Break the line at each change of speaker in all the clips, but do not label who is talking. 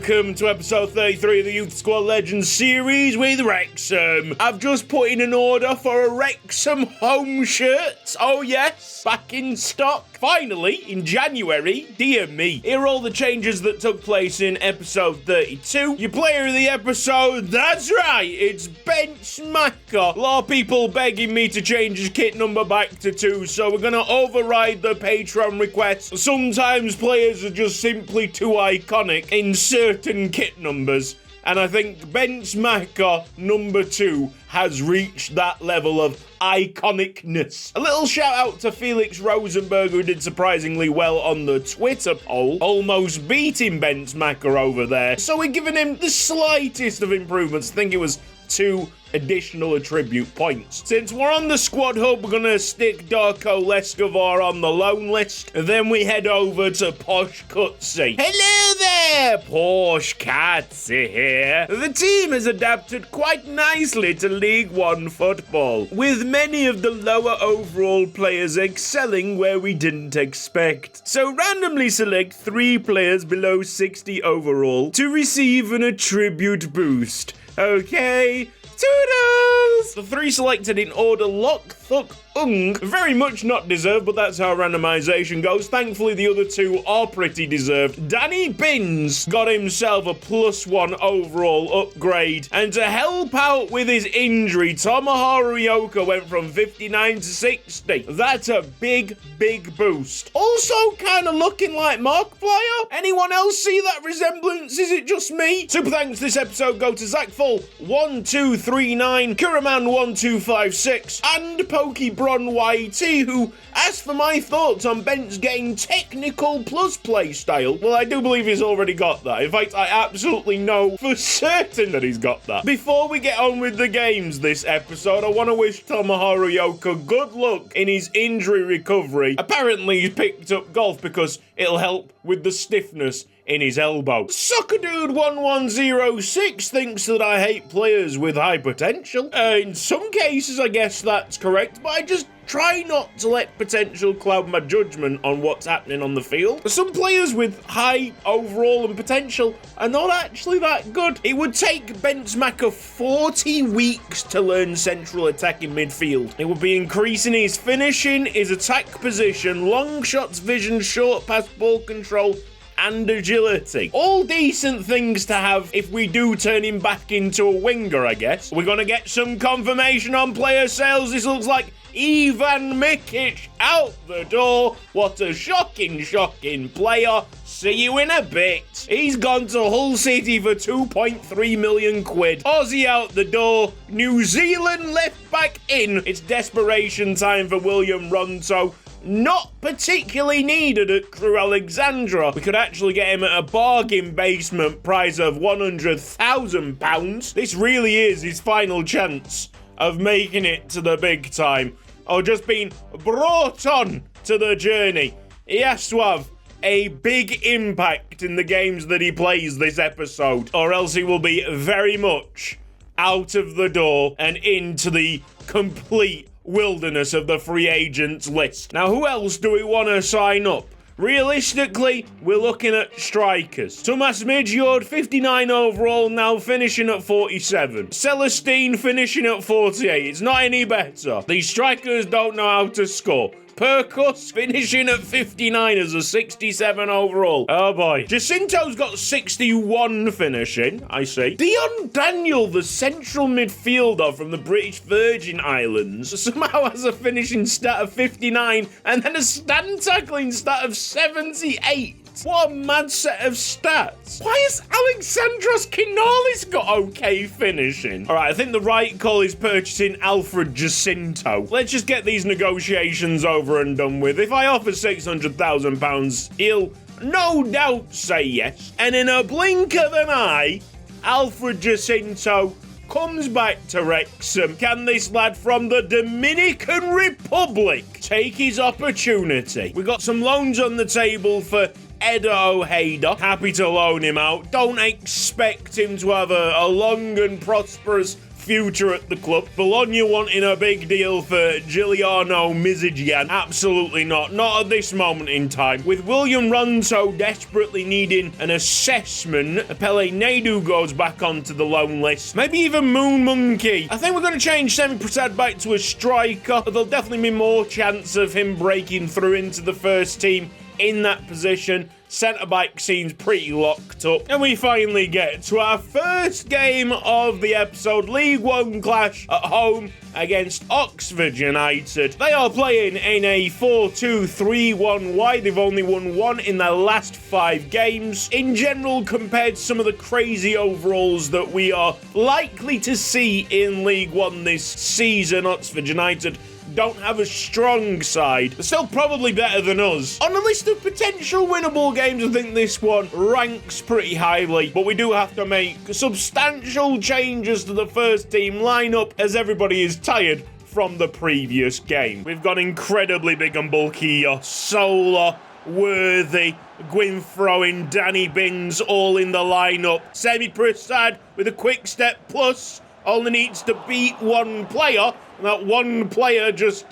welcome to episode 33 of the Youth Squad Legends series with Wrexham. I've just put in an order for a Wrexham home shirt. Oh yes, back in stock. Finally, in January, dear me. Here are all the changes that took place in episode 32. Your player of the episode, that's right, it's Ben Smacker. A lot of people begging me to change his kit number back to 2, so we're going to override the Patreon requests. Sometimes players are just simply too iconic in certain kit numbers, and I think Ben Smacker number 2 has reached that level of iconicness. A little shout out to Felix Rosenberg, who did surprisingly well on the Twitter poll, almost beating Ben Smacker over there. So we're giving him the slightest of improvements. I think it was 2 additional attribute points. Since we're on the squad hub, we're going to stick Darko Leskovar on the loan list. And then we head over to Posh Cutsy. Hello there, Posh Cutsy here. The team has adapted quite nicely to League One football, with many of the lower overall players excelling where we didn't expect. So randomly select 3 players below 60 overall to receive an attribute boost. Okay, toodles! The 3 selected in order: Lock, Thuck, Ung. Very much not deserved, but that's how randomization goes. Thankfully, the other 2 are pretty deserved. Danny Bins got himself a +1 overall upgrade. And to help out with his injury, Tomoharu Yoko went from 59 to 60. That's a big, big boost. Also kind of looking like Markiplier. Anyone else see that resemblance? Is it just me? Super thanks this episode go to Zach Full 1239, Kuraman 1256, and Pokebron YT, who asked for my thoughts on Ben's getting technical plus playstyle. Well, I do believe he's already got that. In fact, I absolutely know for certain that he's got that. Before we get on with the games this episode, I want to wish Tomoharu Yoko good luck in his injury recovery. Apparently, he's picked up golf because it'll help with the stiffness in his elbow. Soccer Dude 1106 thinks that I hate players with high potential. In some cases, I guess that's correct, but I just try not to let potential cloud my judgment on what's happening on the field. Some players with high overall and potential are not actually that good. It would take Ben Smacker 40 weeks to learn central attacking midfield. It would be increasing his finishing, his attack position, long shots vision, short pass ball control, and agility. All decent things to have if we do turn him back into a winger, I guess. We're going to get some confirmation on player sales. This looks like Ivan Mikic out the door. What a shocking, shocking player. See you in a bit. He's gone to Hull City for 2.3 million quid. Aussie out the door. New Zealand left back in. It's desperation time for William Ronto. Not particularly needed at Crew Alexandra. We could actually get him at a bargain basement price of £100,000. This really is his final chance of making it to the big time, or just being brought on to the journey. He has to have a big impact in the games that he plays this episode, or else he will be very much out of the door and into the complete wilderness of the free agents list. Now, who else do we want to sign up? Realistically, we're looking at strikers. Tomas Midjord, 59 overall, now finishing at 47. Celestine finishing at 48. It's not any better. These strikers don't know how to score. Perkus finishing at 59 as a 67 overall. Oh boy. Jacinto's got 61 finishing, I see. Dion Daniel, the central midfielder from the British Virgin Islands, somehow has a finishing stat of 59 and then a stand tackling stat of 78. What a mad set of stats. Why has Alexandros Kinalis got okay finishing? All right, I think the right call is purchasing Alfred Jacinto. Let's just get these negotiations over and done with. If I offer £600,000, he'll no doubt say yes. And in a blink of an eye, Alfred Jacinto comes back to Wrexham. Can this lad from the Dominican Republic take his opportunity? We've got some loans on the table for Eda Ojeda. Happy to loan him out. Don't expect him to have a long and prosperous future at the club. Bologna wanting a big deal for Giuliano Mizigyan. Absolutely not. Not at this moment in time. With William Ronto desperately needing an assessment, Pele Nadu goes back onto the loan list. Maybe even Moon Monkey. I think we're going to change Semi Prasad back to a striker. There'll definitely be more chance of him breaking through into the first team in that position. Centre-back seems pretty locked up. And we finally get to our first game of the episode. League One clash at home against Oxford United. They are playing in a 4-2-3-1 wide. They've only won one in their last 5 games. In general, compared to some of the crazy overalls that we are likely to see in League One this season, Oxford United don't have a strong side. They're still probably better than us. On a list of potential winnable games, I think this one ranks pretty highly, but we do have to make substantial changes to the first team lineup as everybody is tired from the previous game. We've got incredibly big and bulky Solar, Worthy, Gwyn throwing, Danny Bins all in the lineup. Semi Prasad with a quick step plus only needs to beat one player, and that one player just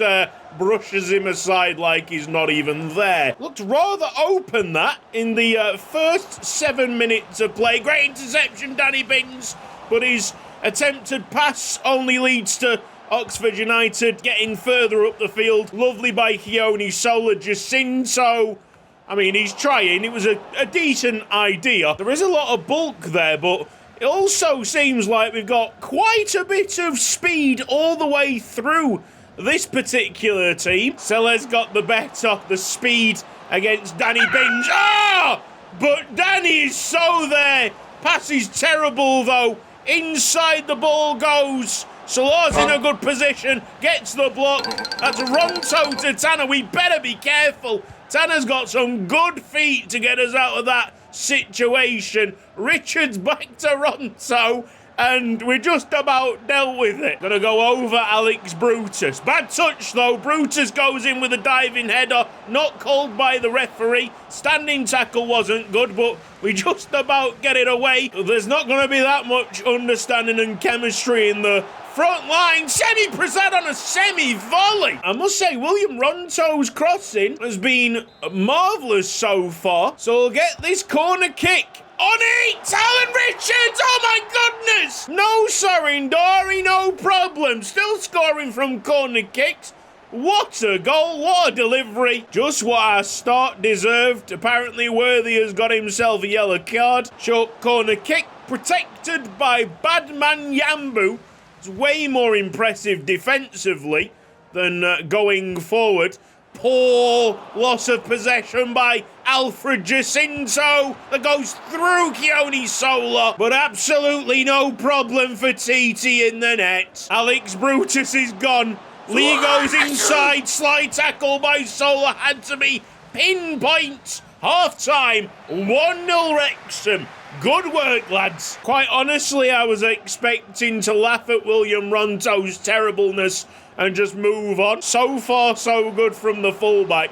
brushes him aside like he's not even there. Looked rather open, that, in the first 7 minutes of play. Great interception, Danny Bins, but his attempted pass only leads to Oxford United getting further up the field. Lovely by Keone Sola. Jacinto, I mean, he's trying. It was a decent idea. There is a lot of bulk there, but it also seems like we've got quite a bit of speed all the way through this particular team. Seller's got the better, the speed against Danny Bins. Ah! But Danny is so there. Pass is terrible, though. Inside the ball goes. Salar's in a good position. Gets the block. That's Ronto to Tanner. We better be careful. Tanner's got some good feet to get us out of that situation. Richards back to Ronto, and we're just about dealt with it. Gonna go over Alex Brutus. Bad touch though. Brutus goes in with a diving header, not called by the referee. Standing tackle wasn't good, but we just about get it away. There's not gonna be that much understanding and chemistry in the front line. Semi Prasad on a semi-volley. I must say, William Ronto's crossing has been marvellous so far. So we'll get this corner kick. On it! Alan Richards! Oh my goodness! No Sorindari, no problem. Still scoring from corner kicks. What a goal, what a delivery. Just what our start deserved. Apparently Worthy has got himself a yellow card. Short corner kick, protected by Badman Yambu. It's way more impressive defensively than going forward. Poor loss of possession by Alfred Jacinto that goes through Keone Sola, but absolutely no problem for TT in the net. Alex Brutus is gone. Lee goes inside, slide tackle by Sola, had to be pinpoint. Half-time, 1-0 Wrexham. Good work, lads. Quite honestly, I was expecting to laugh at William Ronto's terribleness and just move on. So far, so good from the fullback.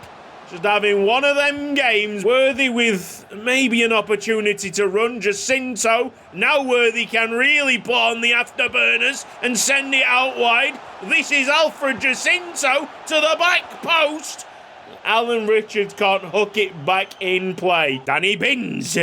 Just having one of them games. Worthy with maybe an opportunity to run. Jacinto. Now Worthy can really put on the afterburners and send it out wide. This is Alfred Jacinto to the back post. Alan Richards can't hook it back in play. Danny Bins.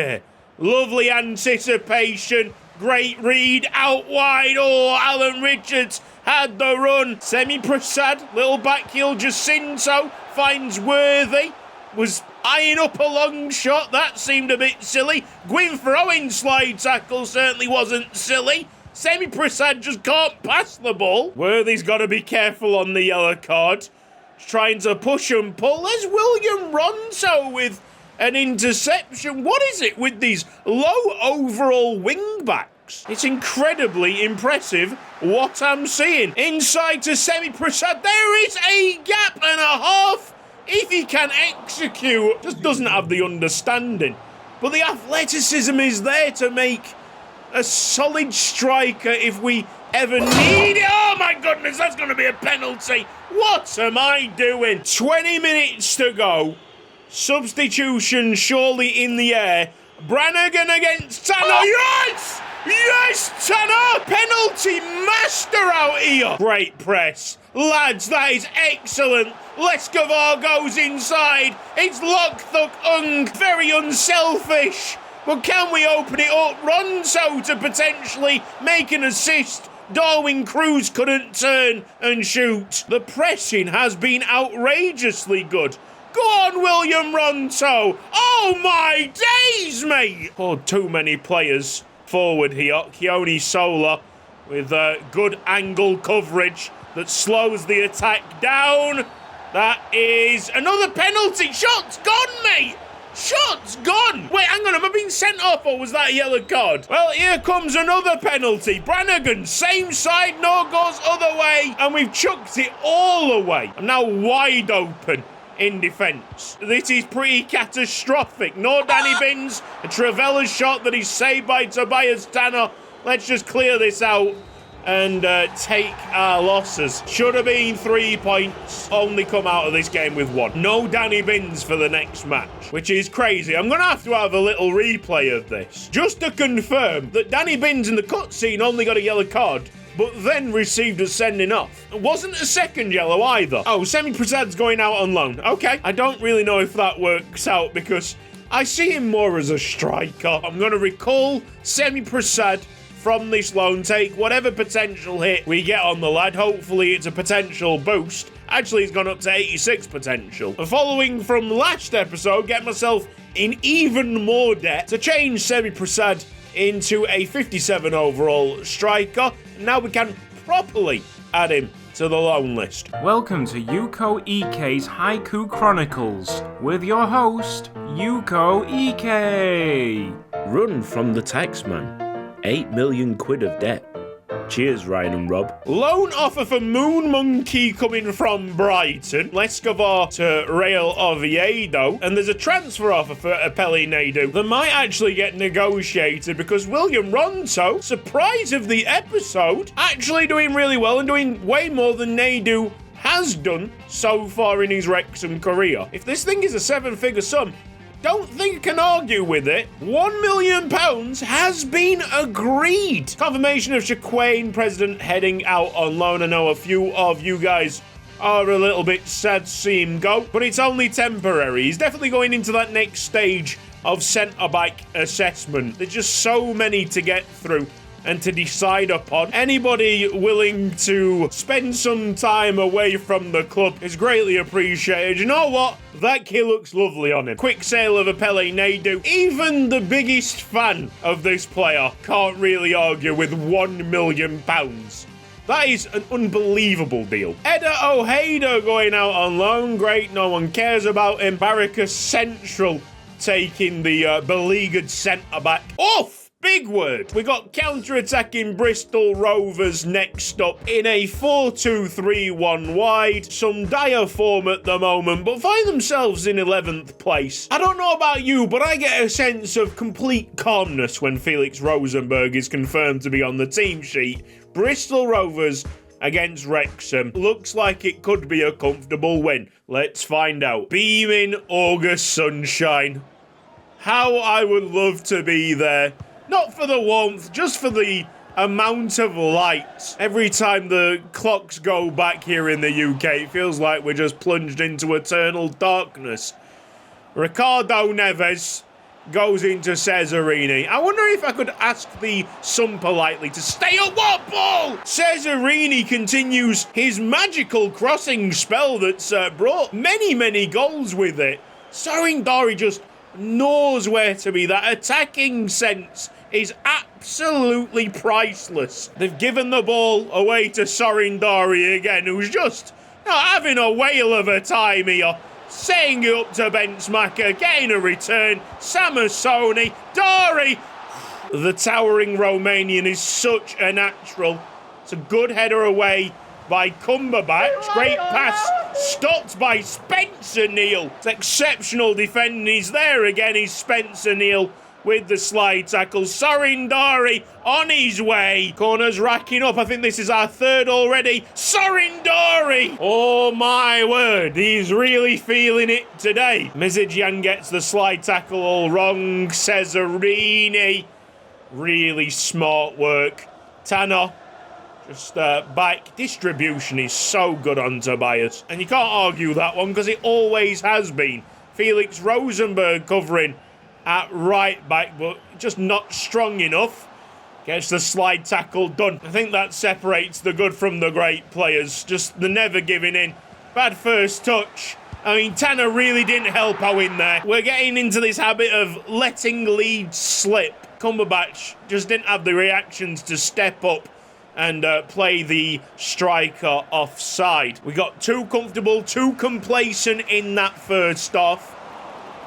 Lovely anticipation. Great read out wide. Oh, Alan Richards had the run. Semi Prasad, little back heel. Jacinto finds Worthy. Was eyeing up a long shot. That seemed a bit silly. Gwyn throwing slide tackle certainly wasn't silly. Semi Prasad just can't pass the ball. Worthy's got to be careful on the yellow card. He's trying to push and pull. There's William Ronto with an interception. What is it with these low overall wing backs? It's incredibly impressive what I'm seeing. Inside to Semi Prasad. There is a gap and a half. If he can execute, just doesn't have the understanding. But the athleticism is there to make a solid striker if we ever need it. Oh my goodness, that's going to be a penalty. What am I doing? 20 minutes to go. Substitution surely in the air. Brannigan against Tanner. Yes! Yes, Tanner! multi-master out here. Great press. Lads, that is excellent. Leskovar goes inside. It's Lokthuk Ung. Very unselfish. But can we open it up? Ronso to potentially make an assist. Darwin Cruz couldn't turn and shoot. The pressing has been outrageously good. Go on, William Ronto. Oh, my days, mate. Oh, too many players forward here. Keone Sola with good angle coverage that slows the attack down. That is another penalty. Shot's gone, mate. Shot's gone! Wait, hang on, have I been sent off or was that a yellow card? Well, here comes another penalty. Brannigan, same side, no goes other way, and we've chucked it all away. I'm now wide open in defence. This is pretty catastrophic. No Danny Bins, a Trevella's shot that is saved by Tobias Tanner. Let's just clear this out and take our losses. Should have been 3 points. Only come out of this game with 1. No Danny Bins for the next match, which is crazy. I'm going to have a little replay of this, just to confirm that Danny Bins in the cutscene only got a yellow card, but then received a sending off. It wasn't a second yellow either. Oh, Semi Prasad's going out on loan. Okay, I don't really know if that works out because I see him more as a striker. I'm going to recall Semi Prasad from this loan, take whatever potential hit we get on the lad. Hopefully it's a potential boost. Actually, he's gone up to 86 potential. Following from last episode, get myself in even more debt to change Semi Prasad into a 57 overall striker. Now we can properly add him to the loan list.
Welcome to Yuko EK's Haiku Chronicles with your host, Yuko EK.
Run from the taxman. 8 million quid of debt. Cheers, Ryan and Rob. Loan offer for Moon Monkey coming from Brighton. Leskovar to Real Oviedo. And there's a transfer offer for Apelli Nadu that might actually get negotiated because William Ronto, surprise of the episode, actually doing really well and doing way more than Nadu has done so far in his Wrexham career. If this thing is a 7-figure sum, don't think I can argue with it. £1 million has been agreed. Confirmation of Shaquane, president, heading out on loan. I know a few of you guys are a little bit sad to see him go, but it's only temporary. He's definitely going into that next stage of centre-back assessment. There's just so many to get through and to decide upon. Anybody willing to spend some time away from the club is greatly appreciated. You know what? That kid looks lovely on him. Quick sale of Apelli Nadu. Even the biggest fan of this player can't really argue with £1 million. That is an unbelievable deal. Eda Ojeda going out on loan. Great, no one cares about him. Barracas Central taking the beleaguered centre-back. Oof! Big word. We got counter-attacking Bristol Rovers next up in a 4-2-3-1 wide. Some dire form at the moment, but find themselves in 11th place. I don't know about you, but I get a sense of complete calmness when Felix Rosenberg is confirmed to be on the team sheet. Bristol Rovers against Wrexham. Looks like it could be a comfortable win. Let's find out. Beaming August sunshine. How I would love to be there. Not for the warmth, just for the amount of light. Every time the clocks go back here in the UK, it feels like we're just plunged into eternal darkness. Ricardo Neves goes into Cesarini. I wonder if I could ask the son politely to stay up. What ball? Cesarini continues his magical crossing spell that's brought many goals with it. Sarindari just knows where to be. That attacking sense is absolutely priceless. They've given the ball away to Sarindari again, who's just having a whale of a time here. Setting it up to Benzmacher, getting a return. Samasoni, Dari. The towering Romanian is such a natural. It's a good header away by Cumberbatch. Great pass, stopped by Spencer Neal. It's exceptional defending. He's there again. He's Spencer Neal with the slide tackle. Sarindari on his way. Corners racking up. I think this is our third already. Sarindari! Oh my word, he's really feeling it today. Mizidjan gets the slide tackle all wrong. Cesarini, really smart work. Tanner Just bike distribution is so good on Tobias. And you can't argue that one because it always has been. Felix Rosenberg covering at right back, but just not strong enough. Gets the slide tackle done. I think that separates the good from the great players. Just the never giving in. Bad first touch. I mean, Tanner really didn't help out in there. We're getting into this habit of letting leads slip. Cumberbatch just didn't have the reactions to step up and play the striker offside. We got too comfortable, too complacent in that first half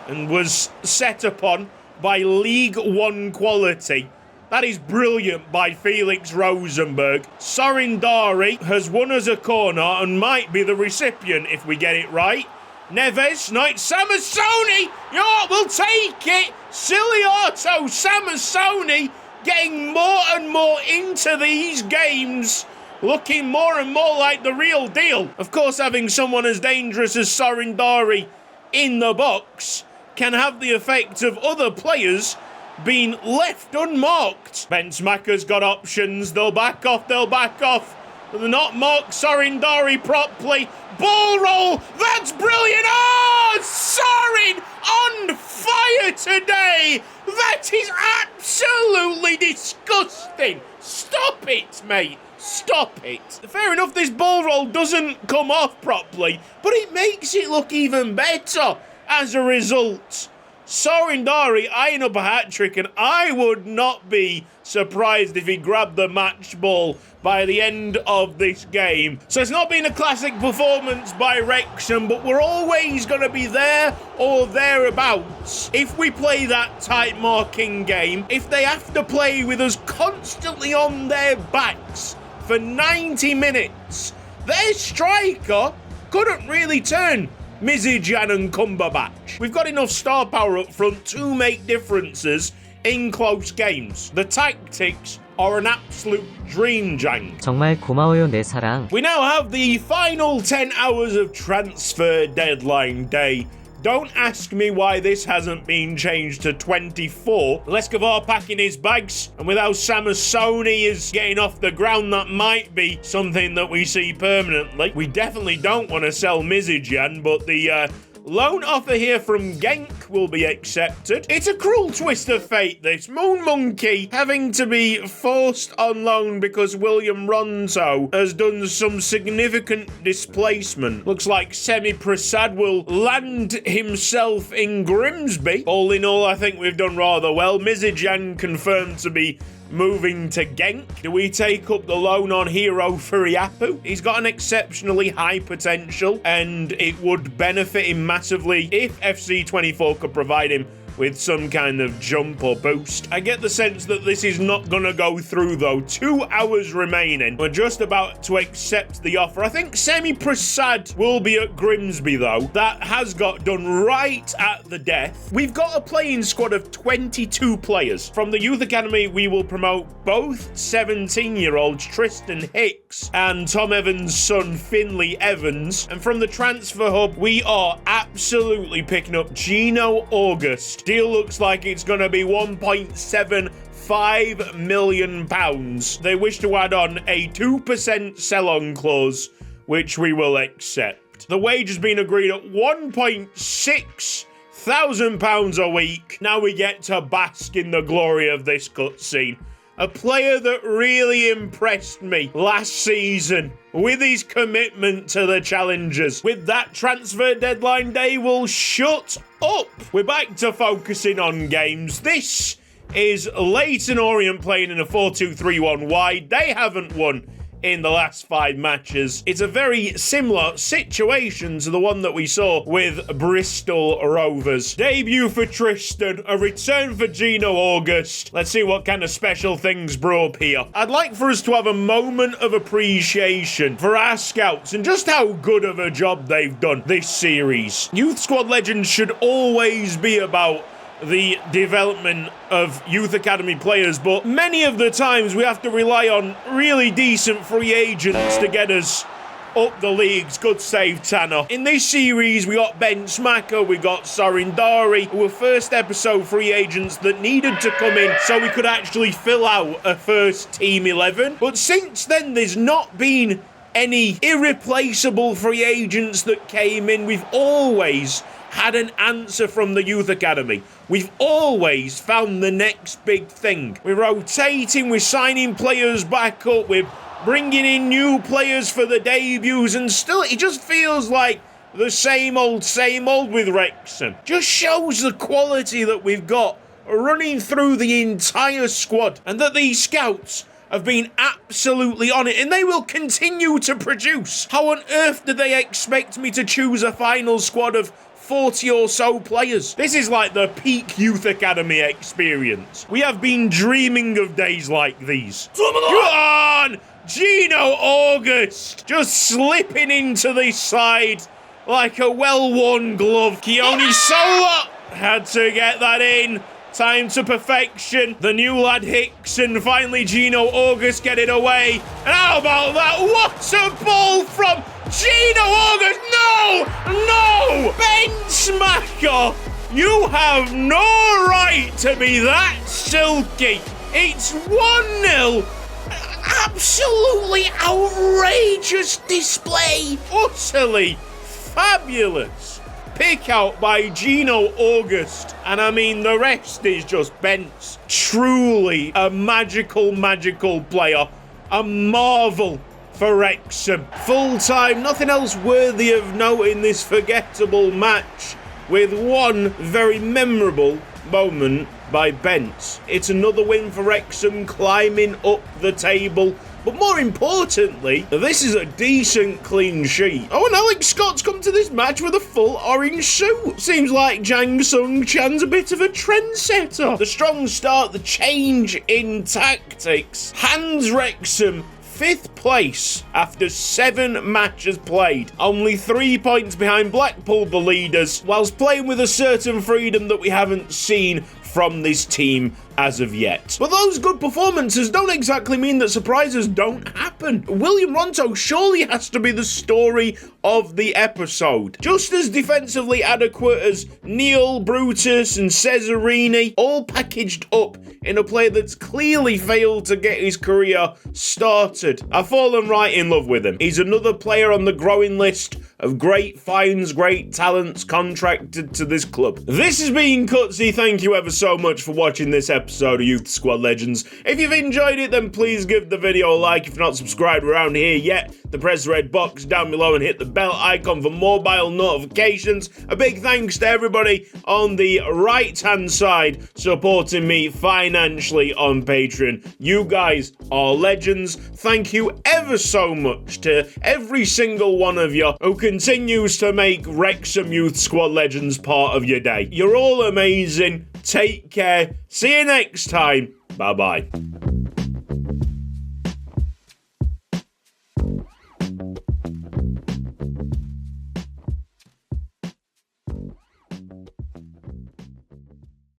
and was set upon by League One quality. That is brilliant by Felix Rosenberg. Sorindari has won us a corner and might be the recipient if we get it right. Neves, Knight, Samasoni! We'll take it! Siliato, Samasoni getting more and more into these games, looking more and more like the real deal. Of course, having someone as dangerous as Sorindari in the box can have the effect of other players being left unmarked. Bensmacker's got options. They'll back off. But they're not marked Sorindari properly. Ball roll! That's brilliant! Oh, Sorin on fire today! That is absolutely disgusting! Stop it, mate! Stop it! Fair enough, this ball roll doesn't come off properly, but it makes it look even better as a result. Sorindari eyeing up a hat-trick, and I would not be surprised if he grabbed the match ball by the end of this game. So it's not been a classic performance by Wrexham, but we're always going to be there or thereabouts. If we play that tight marking game, if they have to play with us constantly on their backs for 90 minutes, their striker couldn't really turn Mizidjan and Cumberbatch. We've got enough star power up front to make differences in close games. The tactics are an absolute dream, Jang.
정말 고마워요, 내 사랑.
We now have the final 10 hours of transfer deadline day. Don't ask me why this hasn't been changed to 24. Leskovar packing his bags, and with how Samasoni is getting off the ground, that might be something that we see permanently. We definitely don't want to sell Mizidjan, but the loan offer here from Genk will be accepted. It's a cruel twist of fate, this. Moon Monkey having to be forced on loan because William Ronto has done some significant displacement. Looks like Semi Prasad will land himself in Grimsby. All in all, I think we've done rather well. Mizidjan confirmed to be moving to Genk. Do we take up the loan on Hero Furiapu? He's got an exceptionally high potential, and it would benefit him massively if FC24 could provide him with some kind of jump or boost. I get the sense that this is not going to go through, though. 2 hours remaining. We're just about to accept the offer. I think Semi Prasad will be at Grimsby, though. That has got done right at the death. We've got a playing squad of 22 players. From the youth academy, we will promote both 17-year-olds Tristan Hicks and Tom Evans' son Finley Evans. And from the transfer hub, we are absolutely picking up Gino August. Deal looks like it's going to be £1.75 million. They wish to add on a 2% sell-on clause, which we will accept. The wage has been agreed at £1,600 a week. Now we get to bask in the glory of this cutscene. A player that really impressed me last season with his commitment to the challengers. With that, transfer deadline day will shut up. We're back to focusing on games. This is Leyton Orient playing in a 4-2-3-1 wide. They haven't won in the last 5 matches. It's a very similar situation to the one that we saw with Bristol Rovers. Debut for Tristan, a return for Gino August. Let's see what kind of special things brew up here. I'd like for us to have a moment of appreciation for our scouts and just how good of a job they've done this series. Youth squad legends should always be about the development of youth academy players, but many of the times we have to rely on really decent free agents to get us up the leagues. Good save, Tanner. In this series, we got Ben Smacker, we got Sorin Dari, who were first episode free agents that needed to come in so we could actually fill out a first team 11. But since then, there's not been any irreplaceable free agents that came in. We've always had an answer from the youth academy. We've always found the next big thing. We're rotating, we're signing players back up, we're bringing in new players for the debuts, and still it just feels like the same old with Wrexham. Just shows the quality that we've got running through the entire squad, and that these scouts have been absolutely on it, and they will continue to produce. How on earth do they expect me to choose a final squad of 40 or so players? This is like the peak youth academy experience. We have been dreaming of days like these. Come on! Gino August just slipping into this side like a well-worn glove. Keone Sola had to get that in. Time to perfection. The new lad Hicks, and finally Gino August get it away. And how about that? What a ball from Gino August! No! Ben Smacker! You have no right to be that silky. It's 1-0. Absolutely outrageous display. Utterly fabulous pick out by Gino August. And I mean, the rest is just Bence. Truly a magical player. A marvel for Wrexham. Full time, nothing else worthy of note in this forgettable match, with one very memorable moment by Bence. It's another win for Wrexham, climbing up the table. But more importantly, this is a decent clean sheet. Oh, and Alex Scott's come to this match with a full orange suit. Seems like Jang Sung Chan's a bit of a trendsetter. The strong start, the change in tactics, hands Wrexham 5th place after 7 matches played. Only 3 points behind Blackpool, the leaders, whilst playing with a certain freedom that we haven't seen from this team as of yet. But those good performances don't exactly mean that surprises don't happen. William Ronto surely has to be the story of the episode. Just as defensively adequate as Neil, Brutus and Cesarini, all packaged up in a player that's clearly failed to get his career started. I've fallen right in love with him. He's another player on the growing list of great finds, great talents contracted to this club. This has been Cutsy. Thank you ever so much for watching this episode of Youth Squad Legends. If you've enjoyed it, then please give the video a like. If you're not subscribed around here yet, then press the red box down below and hit the bell icon for mobile notifications. A big thanks to everybody on the right-hand side supporting me financially on Patreon. You guys are legends. Thank you ever so much to every single one of you who continues to make Wrexham Youth Squad Legends part of your day. You're all amazing. Take care. See you next time. Bye-bye.